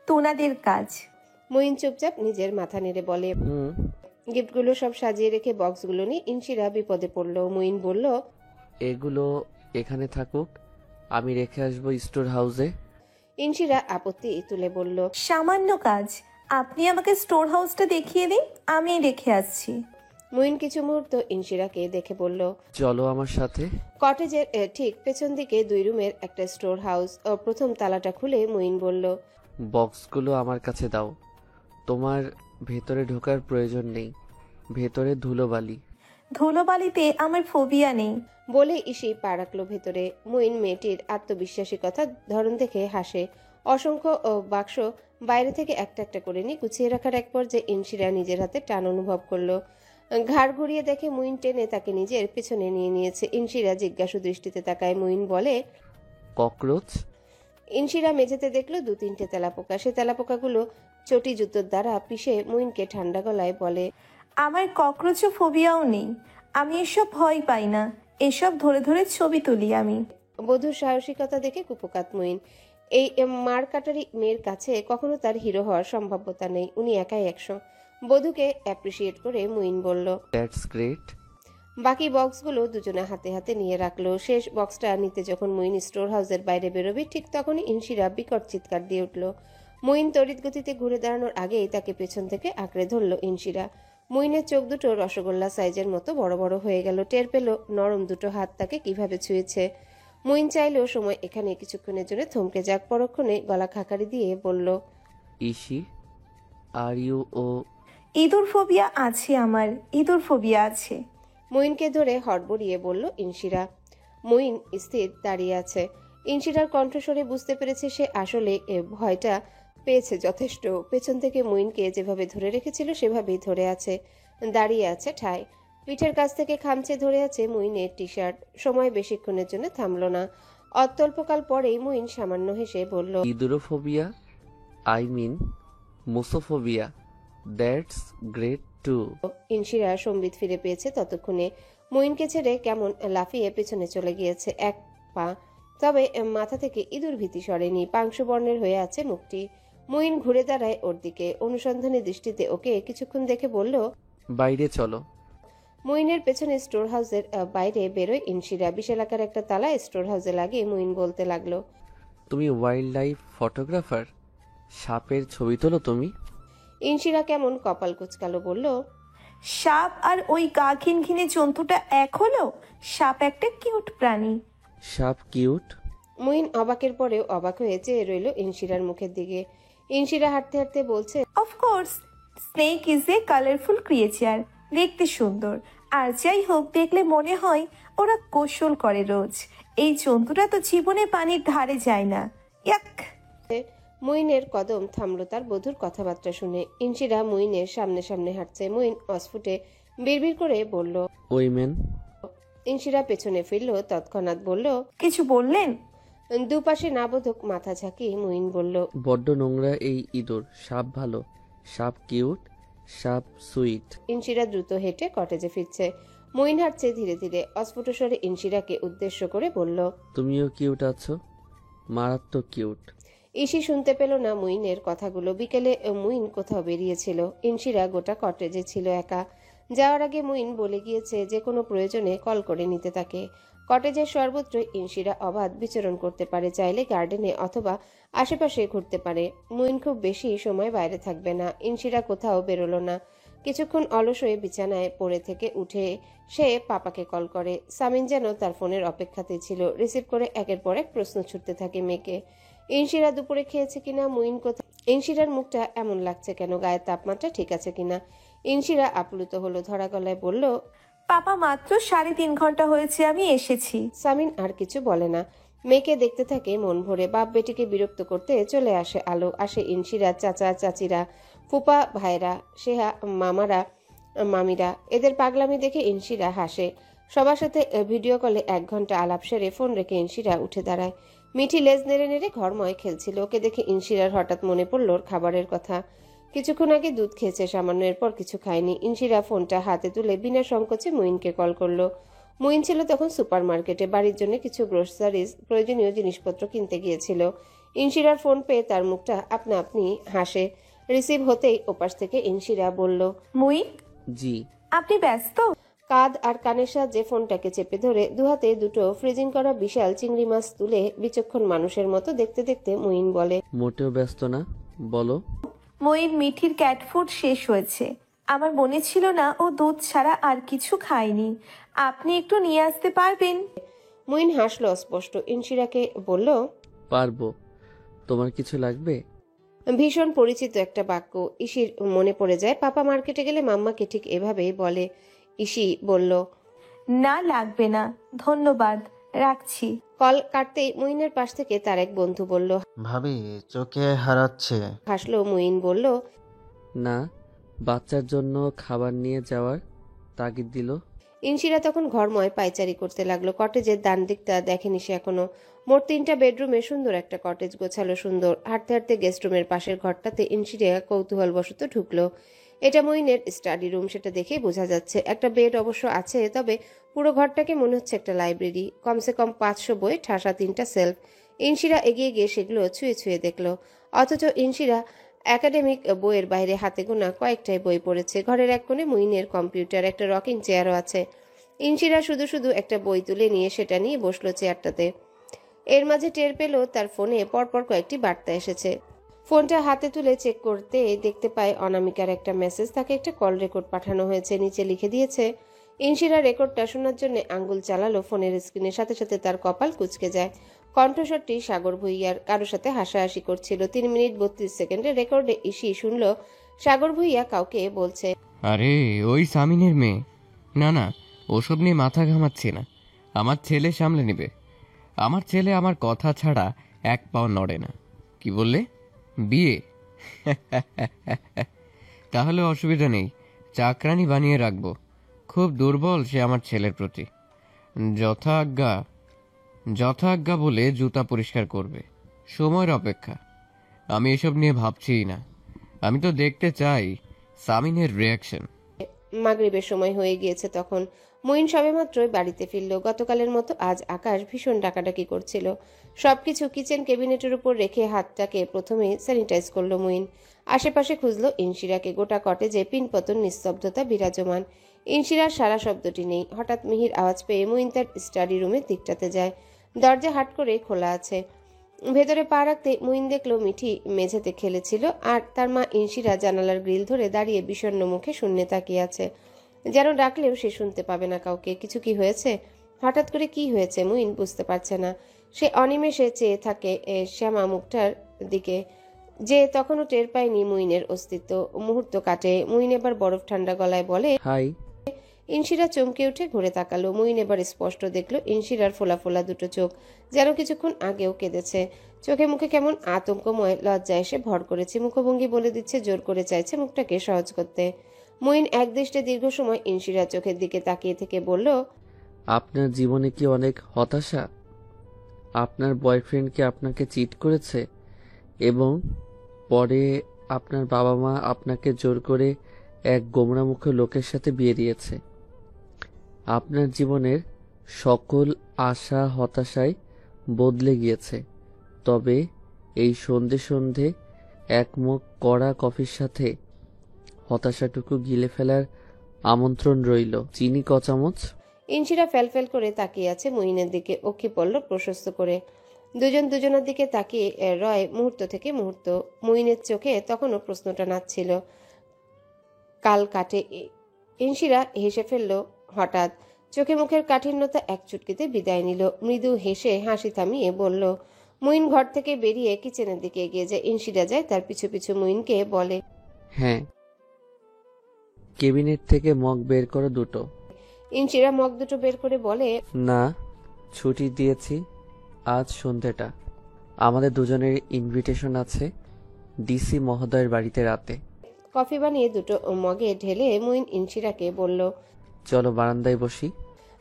তোনাদের কাজ। মুইন চুপচাপ নিজের মাথা নেড়ে বলে। গিফটগুলো সব সাজিয়ে রেখে বক্সগুলো নিয়ে ইনশিরা বিপদে পড়ল। মুইন বলল, এগুলো এখানে থাকুক, আমি রেখে আসবো স্টোর হাউসে। ইনশিরা আপত্তি তুলে বলল, সামান্য কাজ, আপনি আমাকে স্টোর হাউসটা দেখিয়ে দিন, আমি রেখে আসছি। মুইন কিছু মুহূর্ত ইনশিরাকে দেখে বলল, চলো আমার সাথে। কটেজের ঠিক পেছন দিকে 2 রুমের একটা স্টোর হাউস। প্রথম তালাটা খুলে মুইন বলল, বক্সগুলো আমার কাছে দাও, তোমার ভেতরে ঢোকার প্রয়োজন নেই, ভেতরে ধুলোবালি। ধুলোবালিতে আমার ফোবিয়া নেই। বলে ইসি পা রাখলো ভেতরে। মুইন মেয়েটির আত্মবিশ্বাসী কথা ধরন দেখে হাসে। অসংখ্য বাক্স বাইরে থেকে একটা একটা করে নিয়ে গুছিয়ে রাখার এক পর্যায়ে ইনশিরা নিজের হাতে টান অনুভব করলো। ঘাড় ঘুরিয়ে দেখে মুইন টেনে তাকে নিজের পেছনে নিয়ে নিয়েছে। ইনশিরা জিজ্ঞাসু দৃষ্টিতে তাকায়। মুইন বলে, ককরোচ? ইনশিরা মেঝেতে দেখলো 2-3টে তেলাপোকা। সে তেলাপোকাগুলো চটি জুতোর দ্বারা পিষে মুইনকে ঠান্ডা গলায় বলে, আমার ককরোচ ফোবিয়াও নেই, আমি এসব ভয় পাই না, এসব ধরে ধরে ছবি তুলি আমি। বধূর সাহসিকতা দেখে কুপকাত মুইন। এই মার কাটারি মেয়ের কাছে কখনো তার হিরো হওয়ার সম্ভাব্যতা নেই। উনি একাই 100। বধূকে অ্যাপ্রিসিয়েট করে মুইন বলল, দ্যাটস গ্রেট। বাকি বক্সগুলো দুজনে হাতে হাতে নিয়ে রাখলো। শেষ বক্সটা নিতে যখন মুইন স্টোর হাউসের বাইরে বেরোবে, ঠিক তখনই ইনশিরা বিকট চিৎকার দিয়ে উঠল। মুইন তড়িৎ গতিতে ঘুরে দাঁড়ানোর আগেই তাকে পেছন থেকে আঁকড়ে ধরল ইনশিরা। মুইনের চোখ দুটো রসগোল্লা সাইজের মতো বড় বড় হয়ে গেল। টের পেল নরম দুটো হাত তাকে কিভাবে ছুঁয়েছে। মুইন চাইলেও সময় এখানে কিছুক্ষণের জন্য থমকে যাক। পরক্ষণে গলা খাকারি দিয়ে বলল, ইসি, আর ইউ ও? ইঁদুর ফোবিয়া আছে আমার, ইঁদুর ফোবিয়া আছে। মুইনকে ধরে হড়বড়িয়ে বলল ইনশিরা। মুইন স্থির দাঁড়িয়ে আছে। ইনশিরার কণ্ঠস্বরে বুঝতে পেরেছে সে আসলে ভয়টা পেয়েছে যথেষ্ট। পেছন থেকে মুইনকে যেভাবে ধরে রেখেছিল সেভাবেই ধরে আছে, দাঁড়িয়ে আছে ঠায়। পিঠের কাছ থেকে খামচে ধরে আছে মুইনের টি শার্ট। সময় বেশিক্ষণের জন্য থামল না। অত্যল্পকাল পরেই মুইন সামান্য হেসে বলল, ইদুরোফোবিয়া, I mean mosophobia, that's great too. Inshira সম্বিত ফিরে পেয়েছে ততক্ষণে। মুইনকে ছেড়ে কেমন লাফিয়ে পেছনে চলে গিয়েছে 1 পা। তবে মাথা থেকে ইঁদুর ভীতি সরেনি। পাংশু বর্ণের হয়ে আছে মুখটি। মুইন ঘুরে দাঁড়ায় ওর দিকে। অনুসন্ধানী দৃষ্টিতে ওকে কিছুক্ষণ দেখে বলল, বাইরে চলো। মুইনের পেছনে স্টোর হাউসের বাইরে বেরোয় ইনশিরা। বিশাল আকার একটা তালা স্টোর হাউসে লাগিয়ে মুইন বলতে লাগলো, তুমি ওয়াইল্ড লাইফ ফটোগ্রাফার? সাপের ছবি তোলো তুমি? ইনশিরা কেমন কপাল কুচকালো, বলল, সাপ আর ওই গা ঘিনঘিনে জন্তুটা এক হলো? সাপ একটা কিউট প্রাণী। সাপ কিউট? মুইন অবাকের পরেও অবাক হয়ে চেয়ে রইল ইনশিরার মুখের দিকে। ইনশিরা হাঁটতে হাঁটতে বলছে, of course, snake is a colourful creature, দেখতে সুন্দর। আর যাই হোক, দেখলে মনে হয় ওরা গোসল করে রোজ। এই জন্তুটা তো জীবনে পানির ধারে যায় না। ইয়াক। মুইনের কদম থামলো তার বধূর কথাবার্তা শুনে। ইনশিরা মুইনের সামনে সামনে হাঁটছে। মুইন অস্ফুটে বিড়বিড় করে বলল, ওইমেন। ইনশিরা পেছনে ফিরল। তৎক্ষণাৎ বলল, কিছু বললেন? দুপাশে নাবোধক মাথা ঝাঁকিয়ে মুইন বলল, বড্ড নোংরা এই ইঁদুর। সাপ ভালো, সাপ কিউট, সাপ সুইট। ইনশিরা দ্রুত হেঁটে কটেজে ফিরছে। মুইন হাঁটছে ধীরে ধীরে। অস্ফুট স্বরে ইনশিরাকে উদ্দেশ্য করে বলল, তুমিও কিউট আছো, মারাত্মক কিউট। ইসি শুনতে পেল না মুইনের কথাগুলো। বিকেলে মুইন কোথাও বেরিয়েছিল। ইনশিরা গোটা কটেজে ছিল একা। যাওয়ার আগে মুইন বলে গিয়েছে যে কোনো প্রয়োজনে কল করে নিতে তাকে। কটেজের সর্বত্র ইনশিরা অবাধ বিচরণ করতে পারে। চাইলে গার্ডেনে অথবা আশেপাশে ঘুরতে পারে। মুইন খুব বেশি সময় বাইরে থাকবে না। ইনশিরা কোথাও বেরোলো না। কিছুক্ষণ অলস হয়ে বিছানায় পড়ে থেকে উঠে সে পাপাকে কল করে। সামিন যেন তার ফোনের অপেক্ষাতে ছিল। রিসিভ করে একের পর এক প্রশ্ন ছুটতে থাকে মেয়েকে। ইনশিরা দুপুরে খেয়েছে কিনা, মুইন কোথায়, ইনশিরার মুখটা এমন লাগছে কেন, গায়ের তাপমাত্রা ঠিক আছে কিনা। ইনশিরা আপ্লুত হলো, ধরা গলায় বলল, পাপা মাত্র 3.5 ঘন্টা হয়েছে আমি এসেছি। সামিন আর কিছু বলে না। মেয়েকে দেখতে থাকে মন ভরে। বাপ বেটিকে বিরক্ত করতে চলে আসে আলো। আসে ইনশিরা, চাচা চাচিরা, ফুপা ভাইরা, সেহা মামারা মামিরা। এদের পাগলামি দেখে ইনশিরা হাসে। সবার সাথে ভিডিও কলে 1 ঘন্টা আলাপ সেরে ফোন রেখে ইনশিরা উঠে দাঁড়ায়। মিঠি লেজ নেড়ে নেড়ে ঘরময় খেলছিল। ওকে দেখে ইনশিরার হঠাৎ মনে পড়ল ওর খাবারের কথা। কিছুক্ষণ আগে দুধ খেয়েছে সামান্য, এরপর কিছু খায়নি। ইনশিরা ফোনটা হাতে তুলে বিনা সংকোচে মুইনকে কল করলো। মুইন ছিল তখন সুপারমার্কেটে, বাড়ির জন্য কিছু গ্রোসারিজ প্রয়োজনীয় জিনিসপত্র কিনতে গিয়েছিল। ইনশিরার ফোন পেয়ে তার মুখটা আপনা আপনি হাসে। রিসিভ হতেই ওপাশ থেকে ইনশিরা বলল, মুইন, জি। আপনি ব্যস্ত? কাঁধ আর কানের সাহায্যে ফোনটাকে চেপে ধরে দুহাতে দুটো ফ্রিজিং করা বিশাল চিংড়ি মাছ তুলে বিচক্ষণ মানুষের মতো দেখতে দেখতে মুইন বলে, মোটেও ব্যস্ত না, বলো। মুইন, মিঠির ক্যাট ফুড শেষ হয়েছে। আমার মনে ছিল না ও দুধ ছাড়া আর কিছু খায়নি। আপনি একটু নিয়ে আসতে পারবেন? মুইন হাসল অস্পষ্ট। ইনশিরাকে বলল, পারবো। তোমার কিছু লাগবে? ভীষণ পরিচিত একটা বাক্য ইসির মনে পড়ে যায়। পাপা মার্কেটে গেলে মাম্মাকে ঠিক এভাবেই বলে। ইসি বলল, না, লাগবে না, ধন্যবাদ, রাখছি। কল কাটতেই মুইনের পাশ থেকে তার এক বন্ধু বলল, ভাবি চোখে হারাচ্ছে। হাসলো। মুইন বলল, না, বাচ্চার জন্য খাবার নিয়ে যাওয়ার তাগিদ দিল। ইনশিরা তখন ঘরময় পায়চারি করতে লাগলো। কটেজের ডান দিকটা দেখেনি সে এখনো। মোট 3টা বেডরুমে সুন্দর একটা কটেজ, গোছালো সুন্দর। হাঁটতে হাঁটতে গেস্ট রুমের পাশের ঘরটাতে ইনশিরা কৌতূহলবশত ঢুকলো। এটা মুইনের স্টাডি রুম, সেটা দেখেই বোঝা যাচ্ছে। একটা বেড অবশ্য আছে, তবে পুরো ঘরটাকে মনে হচ্ছে একটা লাইব্রেরি। কমসে কম 500 বই, ঠাসা 3টা সেলফ। ইনশিরা এগিয়ে গিয়ে সেগুলো ছুঁয়ে ছুঁয়ে দেখলো। অথচ ইনশিরা একাডেমিক বইয়ের বাইরে হাতে গোনা কয়েকটাই বই পড়েছে। ঘরের এক কোণে মুইনের কম্পিউটার, একটা রকিং চেয়ারও আছে। ইনশিরা শুধু শুধু একটা বই তুলে নিয়ে সেটা নিয়ে বসলো চেয়ারটাতে। এর মাঝে টের পেল তার ফোনে পরপর কয়েকটি বার্তা এসেছে। ফোনটা হাতে তুলে চেক করতে দেখতে পায় অনামিকার একটা মেসেজ। তাকে একটা কল রেকর্ড পাঠানো হয়েছে, নিচে লিখে দিয়েছে। ইনশিরা রেকর্ডটা শোনার জন্য আঙ্গুল চালালো ফোনের স্ক্রিনের, সাথে সাথে তার কপাল কুঁচকে যায়। কণ্ঠস্বরটি সাগর ভুঁইয়ার, কারোর সাথে হাসাহাসি করছিল। 3 মিনিট 32 সেকেন্ডের রেকর্ডে ইসি শুনল সাগর ভুঁইয়া কাউকে বলছে, আরে ওই সামিনের মেয়ে। না না, ওসব নিয়ে মাথা ঘামাচ্ছি না, আমার ছেলে সামলে নেবে। আমার ছেলে আমার কথা ছাড়া এক পাও নড়ে না। কি বললে? বিয়ে? তাহলে অসুবিধা নেই, চাকরানি বানিয়ে রাখবো। খুব দুর্বল সে আমার ছেলের প্রতি। যথাজ্ঞা বলে জুতা পরিষ্কার করবে। সময়ের অপেক্ষা। আমি এসব নিয়ে ভাবছিই না, আমি তো দেখতে চাই সামিনের রিয়াকশন। মাগরিবের সময় হয়ে গিয়েছে তখন। মুইন সবেমাত্রই বাড়িতে ফিরল। গতকালের মতো আজ আকাশ ভীষণ ডাকাডাকি করছিল। সবকিছু কিচেন ক্যাবিনেটের উপর রেখে হাতটাকে প্রথমে স্যানিটাইজ করলো মুইন। আশেপাশে খুঁজলো ইনশিরাকে। গোটা কটেজে পিনপতন নিস্তব্ধতা বিরাজমান। ইনশিরার সারা শব্দটি নেই। হঠাৎ মিহির আওয়াজ পেয়ে মুইন তার স্টাডি রুমের দিকটাতে যায়। দরজা হাট করে খোলা আছে। ভেতরে পা রাখতে মুইন দেখলো মিঠি মেঝেতে খেলেছিল, আর তার মা ইনশিরা জানালার গ্রিল ধরে দাঁড়িয়ে বিষণ্ণ মুখে শূন্যে তাকিয়ে আছে। যেন ডাকলেও সে শুনতে পাবে না কাউকে। কিছু কি হয়েছে? হঠাৎ করে কি হয়েছে মুইন বুঝতে পারছে না। সে অনিমেষে চেয়ে থাকে শ্যামা মুখটার দিকে, যে তখনও টের পায়নি মুইনের অস্তিত্ব। মুহূর্ত কাটে। মুইন এবার বরফ ঠান্ডা গলায় বলে, হাই। ইনশিরা চমকে উঠে ঘুরে তাকালো। মুইন এবার স্পষ্ট দেখলো ইনশিরার ফোলা ফোলা দুটো চোখ, যেন কিছুক্ষণ আগেও কেঁদেছে। চোখে মুখে কেমন আতঙ্কময় লজ্জা এসে ভর করেছে। মুখভঙ্গি বলে দিচ্ছে জোর করে চাইছে মুখটাকে সহজ করতে। মুইন একদৃষ্টে দীর্ঘ সময় ইনশিরার চোখের দিকে তাকিয়ে থেকে বলল, আপনার জীবনে কি অনেক হতাশা? আপনার বয়ফ্রেন্ড কি আপনাকে চিট করেছে এবং পরে আপনার বাবা মা আপনাকে জোর করে এক গোমরামুখী লোকের সাথে বিয়ে দিয়েছে? আপনার জীবনের সকল আশা হতাশায় বদলে গিয়েছে। তবে এই সন্ধে সন্ধে এক মগ কড়া কফির সাথে হতাশাটুকু গিলে ফেলার আমন্ত্রণ রইল। চিনি ক চামচ? ইনশিরা ফেলফেল করে তাকিয়ে আছে মুইনের দিকে, অক্ষি পড়ল প্রশস্ত করে। দুজন দুজনের দিকে তাকিয়ে রয় মুহূর্ত থেকে মুহূর্ত। মুইনের চোখে তখনও প্রশ্নটা নাচছিল। কাল কাটে। ইনশিরা হেসে ফেলল হঠাৎ। চোখে মুখের কাঠিন্যতা এক চুটকিতে বিদায় নিল। মৃদু হেসে হাসি থামিয়ে বলল। মুইন ঘর থেকে বেরিয়ে কিচেনের দিকে এগিয়ে যায়। ইনশিরা যায় তার পিছু পিছু। মুইনকে বলে, হ্যাঁ, কেবিনেট থেকে মগ বের করো দুটো। ইনশিরা মগ দুটো বের করে বলে, না, ছুটি দিয়েছি আজ সন্ধ্যেটা। আমাদের দুজনের ইনভিটেশন আছে ডিসি মহোদয়ের বাড়িতে রাতে। কফি বানিয়ে দুটো মগে ঢেলে মুইন ইনশিরাকে বলল, চলো বারান্দায় বসি।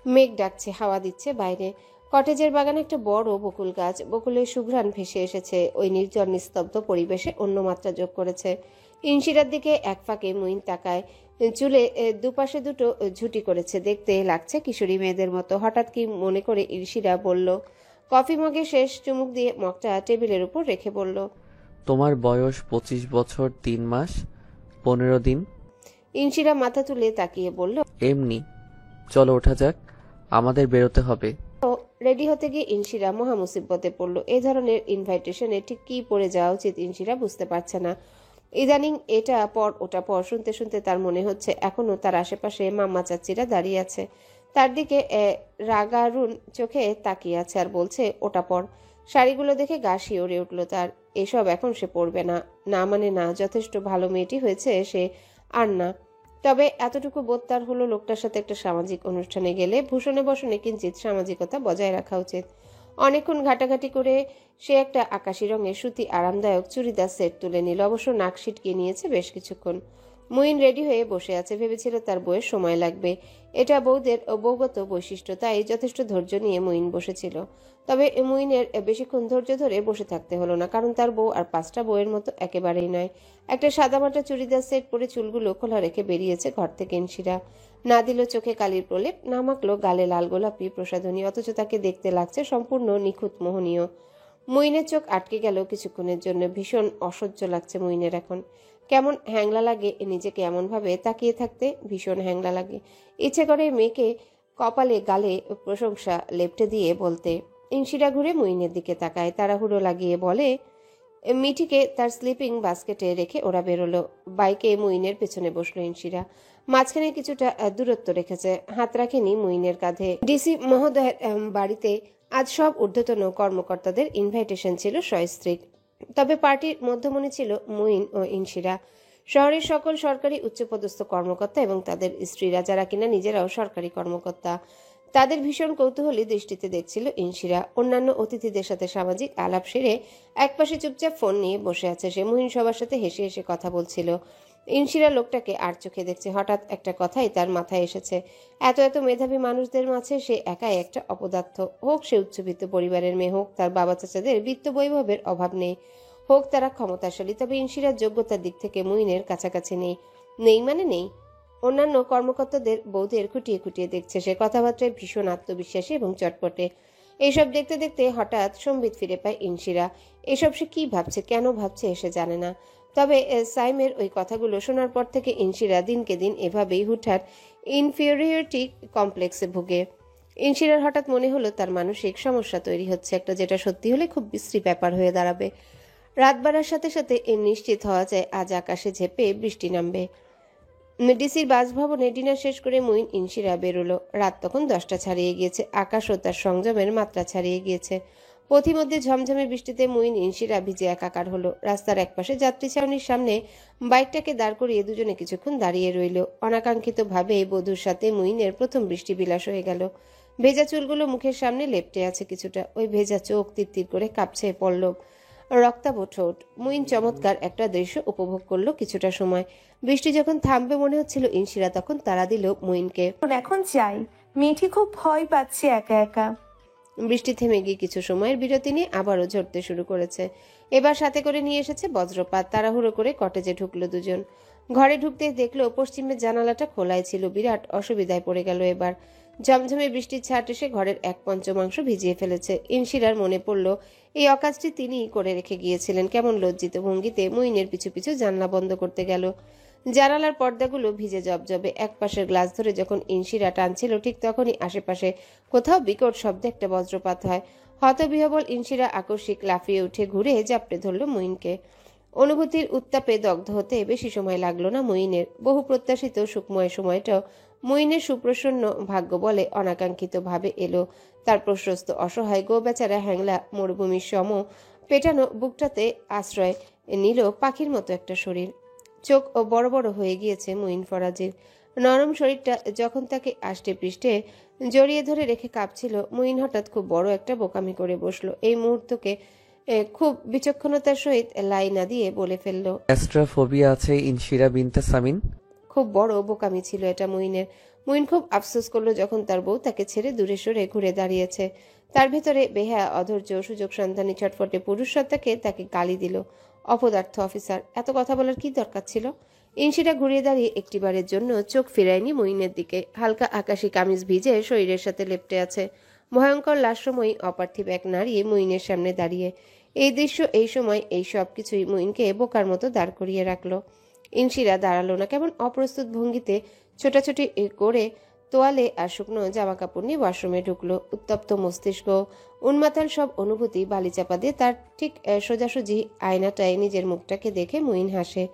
মেঘ ডাকছে, হাওয়া দিচ্ছে বাইরে। কটেজের বাগানে একটা বড় বকুল গাছ। বকুলের সুঘ্রাণ ভেসে এসেছে ওই নির্জন নিস্তব্ধ পরিবেশে, অন্য মাত্রা যোগ করেছে। ইনশিরার দিকে এক ফাঁকে মুইন তাকায়। চুলে দুপাশে দুটো ঝুঁটি করেছে, দেখতে লাগছে কিশোরী মেয়েদের মতো। হঠাৎ কি মনে করে ইনশিরা বলল। কফি মগে শেষ চুমুক দিয়ে মগটা টেবিলের উপর রেখে বলল, তোমার বয়স 25 বছর 3 মাস 15 দিন। ইনশিরা মাথা তুলে তাকিয়ে বলল। এমনি। চলো ওঠা যাক, আমাদের বেরোতে হবে। রেডি হতে গিয়ে ইনশিরা মহা মুসিবতে পড়ল। এই ধরনের ইনভাইটেশনে ঠিক কি পরে যাওয়া উচিত ইনশিরা বুঝতে পারছে না। ইদানিং এটা পর ওটা পর শুনতে শুনতে তার মনে হচ্ছে এখনো তার আশেপাশে মাম্মা চাচিরা দাঁড়িয়ে আছে, তার দিকে রাগারুন চোখে তাকিয়ে আছে আর বলছে ওটা পর। শাড়িগুলো দেখে গা শিওরে উঠল তার। এসব এখন সে পরবে না, না মানে না, যথেষ্ট ভালো মেয়েটি হয়েছে সে, আর না। তবে এতটুকু বোধ তার হলো লোকটার সাথে একটা সামাজিক অনুষ্ঠানে গেলে ভূষণে বসনে কিঞ্চিত সামাজিকতা বজায় রাখা উচিত। অনেকক্ষণ ঘাটাঘাটি করে সে একটা আকাশি রঙের সুতি আরামদায়ক চুড়িদার সেট তুলে নিল। অবশ্য নাক সিটকিয়ে নিয়েছে বেশ কিছুক্ষণ। মুইন রেডি হয়ে বসে আছে, ভেবেছিল তার বউয়ের সময় লাগবে। এটা বউদের বৌগত বৈশিষ্ট্য, তাই যথেষ্ট ধৈর্য নিয়ে মুইন বসেছিল। তবে মুইনের বেশিক্ষণ ধৈর্য ধরে বসে থাকতে হলো না, কারণ তার বউ আর 5টা বউয়ের মতো একেবারেই নয়। একটা সাদামাটা চুড়িদার সেট পরে চুলগুলো খোলা রেখে বেরিয়েছে ঘর থেকে ইনশিরা। না দিল চোখে কালির প্রলেপ, না মাখলো গালে লাল গোলাপি প্রসাধনী, অথচ তাকে দেখতে লাগছে সম্পূর্ণ নিখুঁত মোহনীয়। মুইনের চোখ আটকে গেল কিছুক্ষণের জন্য। ভীষণ অসহ্য লাগছে মুইনের এখন। কেমন হ্যাংলা লাগে নিজেকে এমনভাবে তাকিয়ে থাকতে, ভীষণ হ্যাংলা লাগে। ইচ্ছে করে মেয়েকে কপালে গালে প্রশংসা লেপটে দিয়ে বলতে। ইনশিরা ঘুরে মুইনের দিকে তাকায়, তাড়াহুড়ো লাগিয়ে বলে। মিঠিকে তার স্লিপিং বাস্কেটে রেখে ওরা বেরোলো। বাইকে মুইনের পেছনে বসলো ইনশিরা। মাঝখানে কিছুটা দূরত্ব রেখেছে, হাত রাখেনি মুইনের কাঁধে। ডিসি মহোদয়ের বাড়িতে আজ সব ঊর্ধ্বতন কর্মকর্তাদের ইনভাইটেশন ছিল সস্ত্রীক। তবে পার্টির মধ্যমণি ছিল মুইন ও ইনশিরা। শহরের সকল সরকারি উচ্চপদস্থ কর্মকর্তা এবং তাদের স্ত্রীরা, যারা কিনা নিজেরাও সরকারি কর্মকর্তা, তাদের ভীষণ কৌতূহলী দৃষ্টিতে দেখছিল ইনশিরা। অন্যান্য অতিথিদের সাথে সামাজিক আলাপ সেরে একপাশে চুপচাপ ফোন নিয়ে বসে আছে সে। মুহিন সবার সাথে হেসে হেসে কথা বলছিল। ইনশিরা লোকটাকে আর চোখে দেখছে। হঠাৎ একটা কথাই তার মাথায় এসেছে। এত এত মেধাবী মানুষদের মাঝে সে একাই একটা অপদার্থ। হোক সে উচ্চবিত্ত পরিবারের মেয়ে, হোক তার বাবা চাচাদের বিত্ত বৈভবের অভাব নেই, হোক তারা ক্ষমতাশালী, তবে ইনশিরার যোগ্যতার দিক থেকে মুইনের কাছাকাছি নেই। নেই মানে নেই। অন্যান্য কর্মকর্তাদের বউদের খুঁটিয়ে খুঁটিয়ে দেখছে সে। কথাবার্তায় ভীষণ আত্মবিশ্বাসী এবং চটপটে। এইসব দেখতে দেখতে হঠাৎ সম্বিত ফিরে পায় ইনশিরা। এসব সে কি ভাবছে, কেন ভাবছে সে জানে না। তবে সাইমের ওই কথাগুলো শোনার পর থেকে ইনশিরা দিনকে দিন এভাবেই হুটহাট ইনফিরিয়রিটি কমপ্লেক্সে ভুগে। ইনশিরার হঠাৎ মনে হলো তার মানসিক সমস্যা তৈরি হচ্ছে একটা, যেটা সত্যি হলে খুব বিশ্রী ব্যাপার হয়ে দাঁড়াবে। রাত বাড়ার সাথে সাথে নিশ্চিত হওয়া যায় আজ আকাশে ঝেঁপে বৃষ্টি নামবে। ডিসির বাসভবনে ডিনার শেষ করে মুইন ইনশিরা বেরোলো। রাত তখন 10টা ছাড়িয়ে গিয়েছে। আকাশও তার সংযমের মাত্রা ছাড়িয়ে গিয়েছে। পথিমধ্যে ঝমঝমে বৃষ্টিতে মুইন ইনশিরা ভিজে একাকার হলো। রাস্তার একপাশে যাত্রী ছাউনির সামনে বাইকটাকে দাঁড় করিয়ে দুজনে কিছুক্ষণ দাঁড়িয়ে রইল। অনাকাঙ্ক্ষিতভাবে বধূর সাথে মুইনের প্রথম বৃষ্টি বিলাস হয়ে গেল। ভেজা চুলগুলো মুখের সামনে লেপ্টে আছে কিছুটা, ওই ভেজা চোখ তিরতির করে কাঁপছে পল্লব, রক্তাভ ঠোঁট। মুইন চমৎকার একটা দৃশ্য উপভোগ করলো কিছুটা সময়। বৃষ্টি যখন থামবে মনে হচ্ছিল ইনশিরা তখন তাড়া দিল মুইনকে। এখন যাই, মিঠি খুব ভয় পাচ্ছে একা একা। বৃষ্টি থেমে গিয়ে কিছু সময়ের বিরতি নিয়ে আবারও ঝরতে শুরু করেছে। এবার সাথে করে নিয়ে এসেছে বজ্রপাত। তাড়াহুড়ো করে কটেজে ঢুকলো দুজন। ঘরে ঢুকতেই দেখলো পশ্চিমের জানালাটা খোলাই ছিল। বিরাট অসুবিধায় পড়ে গেল এবার। ঝমঝমে বৃষ্টির ছাট এসে ঘরের 1/5 ভিজিয়ে ফেলেছে। ইনশিরার মনে পড়ল এই অকাজটি তিনিই করে রেখে গিয়েছিলেন। কেমন লজ্জিত ভঙ্গিতে মুইনের পিছু পিছু জানলা বন্ধ করতে গেল। জানালার পর্দাগুলো ভিজে জবজবে। একপাশের গ্লাস ধরে যখন ইনশিরা টানছিল ঠিক তখনই আশেপাশে কোথাও বিকট শব্দে একটা বজ্রপাত হয়। হতবিহবল ইনশিরা আকস্মিক লাফিয়ে উঠে ঘুরে জাপটে ধরল মুইনকে। অনুভূতির উত্তাপে দগ্ধ হতে বেশি সময় লাগলো না মুইনের। বহু প্রত্যাশিত সুখময় সময়টাও মুইনের সুপ্রসন্ন ভাগ্য বলে অনাকাঙ্ক্ষিতভাবে এলো। তার প্রশস্ত অসহায় গো বেচারা হ্যাংলা মরুভূমির সম পেটানো বুকটাতে আশ্রয় নিল পাখির মতো একটা শরীর। চোখ বড় বড় হয়ে গিয়েছে মুইন ফরাজির। নরম শরীরটা যখন তাকে আষ্টে পৃষ্ঠে জড়িয়ে ধরে রেখে কাঁপছিল, মুইন হঠাৎ খুব বড় একটা বোকামি করে বসলো। এই মুহূর্তকে খুব বিচক্ষণতার সহিত লাইনা দিয়ে বলে ফেলল। অ্যাস্ট্রাফোবিয়া আছে ইনশিরা বিনতে সামিন। খুব বড় বোকামি ছিল এটা মুইনের। মুইন খুব আফসোস করলো যখন তার বউ তাকে ছেড়ে দূরে সরে ঘুরে দাঁড়িয়েছে। তার ভেতরে বেহায়া অধৈর্য সুযোগ সন্ধানী ছটফটে পুরুষ সত্তাকে তাকে গালি দিল। অপদার্থ অফিসার, এত কথা বলার কি দরকার ছিল? ইনশিরা ঘুরিয়ে দাঁড়িয়ে একটিবারের জন্য চোখ ফিরায়নি মুইনের দিকে। হালকা আকাশি কামিজ ভিজে শরীরের সাথে লেপ্টে আছে। ভয়ঙ্কর লাশময়ী অপার্থিব এক নারী মুইনের সামনে দাঁড়িয়ে। এই দৃশ্য, এই সময়, এই সব কিছুই মুইনকে বোকার মতো দাঁড় করিয়ে রাখলো। ইনশিরা দাঁড়ালো না, কেমন অপ্রস্তুত ভঙ্গিতে ছোটাছুটি করে তোয়ালে আর শুকনো জামা কাপড় নিয়ে ওয়াশরুমে ঢুকলো। উত্তপ্ত মস্তিষ্ক, উন্মাতাল সব অনুভূতি বালিচাপা দিয়ে তার ঠিক সোজাসুজি আয়নাটায় নিজের মুখটাকে দেখে মুইন হাসে।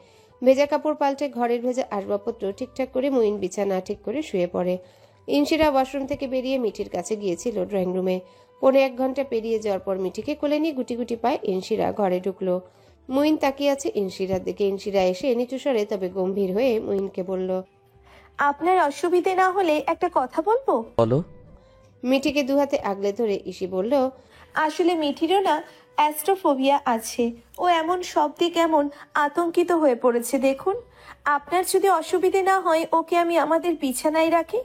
ভেজা কাপড় পাল্টে ঘরের ভেজা আসবাবপত্র ঠিকঠাক করে মুইন বিছানা ঠিক করে শুয়ে পড়ে। ইনশিরা ওয়াশরুম থেকে বেরিয়ে মিঠির কাছে গিয়েছিল ড্রয়িং রুমে। 1.25 ঘন্টা পেরিয়ে যাওয়ার পর মিঠিকে কোলে নিয়ে গুটি গুটি পায় ইনশিরা ঘরে ঢুকলো। মুইন তাকিয়ে আছে ইনশিরার দিকে। ইনশিরা এসে নিচু স্বরে তবে গম্ভীর হয়ে মুইনকে বলল, আপনার অসুবিধে না হলে একটা কথা বলবো? বলো। মিঠিকে দুহাতে আগলে ধরে ইসি বলল, আসলে মিঠিরও না অ্যাস্ট্রোফোবিয়া আছে। ও এমন শব্দে কেমন আতঙ্কিত হয়ে পড়েছে দেখুন। আপনার যদি অসুবিধে না হয় ওকে আমি আমাদের বিছানায় রাখি।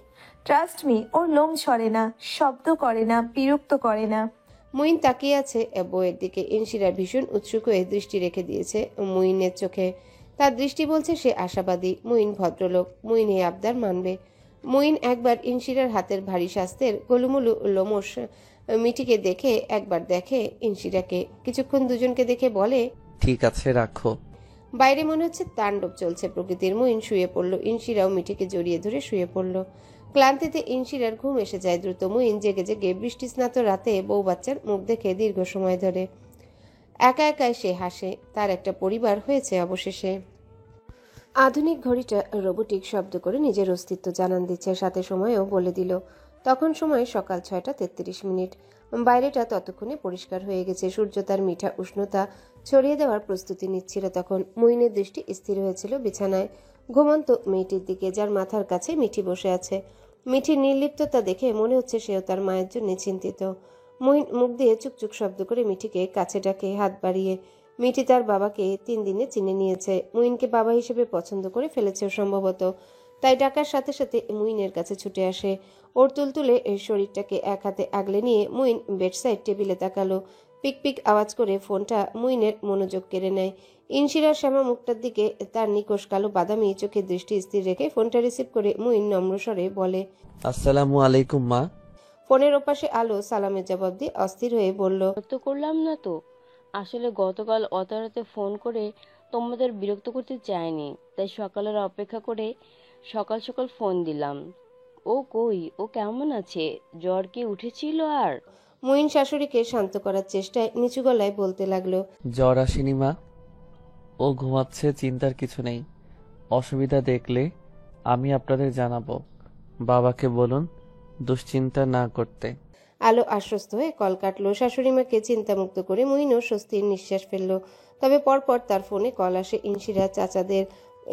ট্রাস্ট মি, ওর লোম ঝরে না, শব্দ করে না, বিরক্ত করে না। মুইন তাকিয়ে আছে বইয়ের দিকে। ইনশিরা ভীষণ উৎসুক হয়ে দৃষ্টি রেখে দিয়েছে মুইনের চোখে। তার দৃষ্টি বলছে সে আশাবাদী। মুইন ভদ্রলোক, মুইন এই আবদার মানবে। মুইন একবার ইনশিরার হাতের ভারী স্বাস্থ্যের গোলুমুলু লোমশ মিঠিকে দেখে, একবার দেখে ইনশিরাকে। কিছুক্ষণ দুজনকে দেখে বলে, ঠিক আছে, রাখো। বাইরে মনে হচ্ছে তাণ্ডব চলছে প্রকৃতির। মুইন শুয়ে পড়ল। ইনশিরাও মিঠিকে জড়িয়ে ধরে শুয়ে পড়ল। ক্লান্তিতে ইনশিরার ঘুম এসে যায় দ্রুত। মুইন জেগে জেগে বৃষ্টি স্নাত রাতে বউ বাচ্চার মুখ দেখে দীর্ঘ সময় ধরে একা একাই সে হাসে। তার একটা পরিবার হয়েছে অবশেষে। আধুনিক ঘড়িটা রোবোটিক শব্দ করে নিজের অস্তিত্ব জানান দিচ্ছে, সাথে সময়ও বলে দিল। তখন সময় সকাল 6:33। বাইরেটা ততক্ষণে পরিষ্কার হয়ে গেছে। সূর্য তার মিঠা উষ্ণতা ছড়িয়ে দেওয়ার প্রস্তুতি নিচ্ছিল তখন। মুইনের দৃষ্টি স্থির হয়েছিল বিছানায় ঘুমন্ত মেয়েটির দিকে, যার মাথার কাছে মিঠি বসে আছে। মিঠির নির্লিপ্ততা দেখে মনে হচ্ছে সেও তার মায়ের জন্য চিন্তিত। মুইন মুখ দিয়ে চুকচুক শব্দ করে মিঠিকে কাছে ডাকে, হাত বাড়িয়ে। মিঠি তার বাবাকে 3 দিনে চিনে নিয়েছে। মুইনকে বাবা হিসেবে পছন্দ করে ফেলেছে সম্ভবত। তাই ডাকার সাথে সাথে মুইনের কাছে ছুটে আসে। ওর তুলতুলে শরীরটাকে এক হাতে আগলে নিয়ে মুইন বেডসাইড টেবিলে তাকালো। পিক পিক আওয়াজ করে ফোনটা মুইনের মনোযোগ কেড়ে নেয়। ইনশিরার শ্যামা মুখটার দিকে তার নিকোষ কালো বাদামি চোখের দৃষ্টি স্থির রেখে ফোনটা রিসিভ করে মুইন নম্র স্বরে বলে, আসসালামু আলাইকুম মা। ফোনের ওপাশে আলো সালামের জবাব দিয়ে অস্থির হয়ে বলল, তো করলাম না তো। আসলে গতকাল অত রাতে ফোন করে তোমাদের বিরক্ত করতে চাইনি, তাই সকালের অপেক্ষা করে সকাল সকাল ফোন দিলাম। ও কই, ও কেমন আছে? জ্বর কি উঠেছিল? আর মুইন শাশুড়িকে শান্ত করার চেষ্টায় নিচু গলায় বলতে লাগলো, জ্বর আসেনি মা, ও ঘুমাচ্ছে, চিন্তার কিছু নেই। অসুবিধা দেখলে আমি আপনাদের জানাবো। বাবাকে বলুন দুশ্চিন্তা না করতে। আলো আশ্বস্ত হয়ে কল কাটলো। শাশুড়িমাকে চিন্তামুক্ত করে মুইনও স্বস্তির নিঃশ্বাস ফেলল। তবে পরপর তার ফোনে কল আসে ইনশিরা, চাচাদের,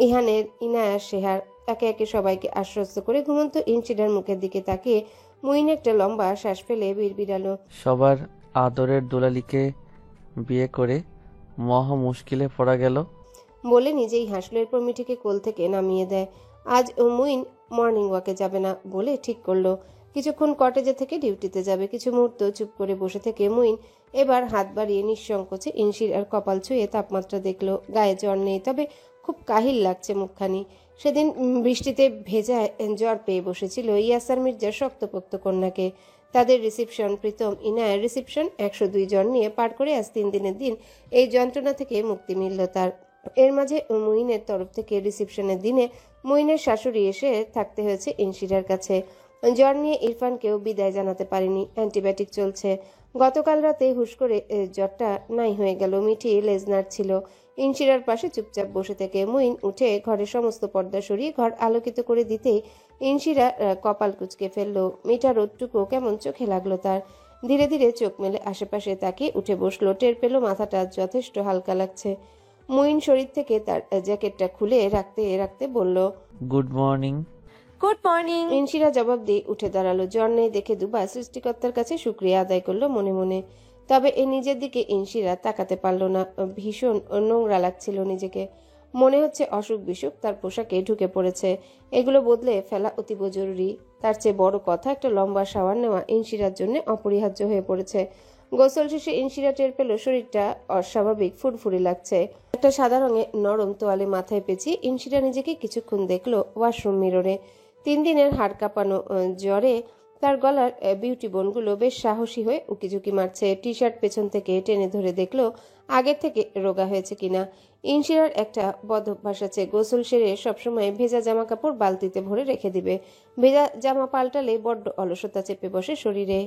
ইহানের, ইনায়া, শেহার। একে একে সবাইকে আশ্বস্ত করে ঘুমন্ত ইনশিরার মুখের দিকে তাকিয়ে মুইন একটা লম্বা শ্বাস ফেলে বিড়বিড়ালো, সবার আদরের দুলালিকে বিয়ে করে মহা মুশকিলে পড়া গেল। বলে নিজেই হাসলো। এরপর মিঠিকে কোল থেকে নামিয়ে দেয়। আজ মুইন মর্নিং ওয়াকে যাবে না বলে ঠিক করলো। কিছুক্ষণ কটেজে থেকে ডিউটিতে যাবে। কিছু মুহূর্ত চুপ করে বসে থেকে মুইন এবার হাত বাড়িয়ে নিঃসংকোচে ইনশিরার কপাল ছুঁয়ে তাপমাত্রা দেখলো। গায়ে জ্বর নেই, তবে খুব কাহিল লাগছে মুখখানি। সেদিন বৃষ্টিতে ভেজায় জ্বর পেয়ে বসেছিল ইয়াসার মির্জার শক্তপোক্ত কন্যাকে। তাদের রিসিপশন, প্রীতম ইনায়ের রিসিপশন, 102 জন নিয়ে পার করে আজ 3 দিনের দিন এই যন্ত্রণা থেকে মুক্তি মিলল তার। এর মাঝে মুইনের তরফ থেকে রিসিপশনের দিনে মুইনের শাশুড়ি এসে থাকতে হয়েছে ইনশিরার কাছে। জ্বর নিয়ে ইরফানকেও বিদায় জানাতে পারেনি, অ্যান্টিবায়োটিক চলছে। গতকাল রাতে হুশ করে জ্বরটা নাই হয়ে গেল। মিঠি লেজনার ছিল ইনশিরার পাশে চুপচাপ বসে থেকে। মুইন উঠে ঘরের সমস্ত পর্দা সরিয়ে ঘর আলোকিত করে দিতেই ইনশিরা কপাল কুঁচকে ফেললো। মিঠা রোদটুকু কেমন চোখে লাগলো তার। ধীরে ধীরে চোখ মেলে আশেপাশে তাকিয়ে উঠে বসলো। টের পেল মাথাটা যথেষ্ট হালকা লাগছে। মুইন শরীর থেকে তার জ্যাকেটটা খুলে রাখতে রাখতে বলল, good morning. Good morning. Inshira জবাব দিয়ে উঠে দাঁড়ালো। জ্বর নেই দেখে দুবার সৃষ্টিকর্তার কাছে শুকরিয়া আদায় করলো মনে মনে। তবে নিজের দিকে ইনশিরা তাকাতে পারল না। ভীষণ নোংরা লাগছিল নিজেকে। মনে হচ্ছে অসুখ বিসুখ তার পোশাকে ঢুকে পড়েছে। এগুলো বদলে ফেলা অতীব জরুরি। তার চেয়ে বড় কথা, একটা লম্বা শাওয়ার নেওয়া ইনশিরার জন্য অপরিহার্য হয়ে পড়েছে। গোসল শেষে ইনশিরা টের পেল শরীরটা অস্বাভাবিক ফুরফুরে লাগছে। একটা সাদা রঙের নরম তোয়ালে মাথায় পেঁচিয়ে ইনশিরা নিজেকে কিছুক্ষণ দেখলো ওয়াশরুম মিররে। 3 দিনের হাড় কাঁপানো জ্বরে তার গলার বিউটি বোনগুলো বেশ সাহসী হয়ে উকিঝুঁকি মারছে। টি শার্ট পেছন থেকে টেনে ধরে দেখলো আগের থেকে রোগা হয়েছে কিনা। ইনশিরার একটা বদ অভ্যাস আছে, গোসল সেরে সবসময় ভেজা জামা কাপড় বালতিতে ভরে রেখে দিবে। ভেজা জামা পাল্টালে বড্ড অলসতা চেপে বসে শরীরে।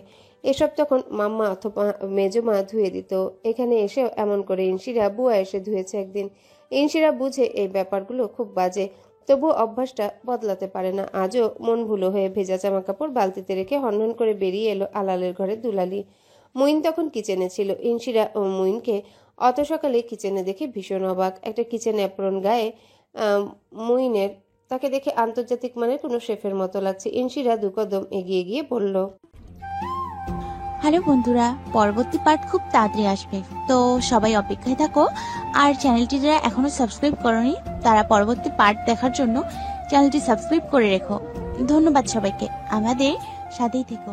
এসব তখন মাম্মা অথবা মেজমা ধুয়ে দিত। এখানে এসেও এমন করে ইনশিরা বুয়া এসে ধুয়েছে একদিন। ইনশিরা বুঝে এই ব্যাপারগুলো খুব বাজে, তবু অভ্যাসটা বদলাতে পারে না। আজও মন ভুলো হয়ে ভেজা জামা কাপড় বালতিতে রেখে হনহন করে বেরিয়ে এলো আলালের ঘরে দুলালি। মুইন তখন কিচেনে ছিল। ইনশিরা ও মুইনকে অত সকালে কিচেনে দেখে ভীষণ অবাক। একটা কিচেন অ্যাপ্রন গায়ে মুইনের, তাকে দেখে আন্তর্জাতিক মানের কোনো শেফের মতো লাগছে। ইনশিরা 2 কদম এগিয়ে গিয়ে বলল, হ্যালো বন্ধুরা, পরবর্তী পার্ট খুব তাড়াতাড়ি আসবে, তো সবাই অপেক্ষায় থাকো। আর চ্যানেলটি যারা এখনো সাবস্ক্রাইব করনি তারা পরবর্তী পার্ট দেখার জন্য চ্যানেলটি সাবস্ক্রাইব করে রেখো। ধন্যবাদ সবাইকে, আমাদের সাথেই থেকো।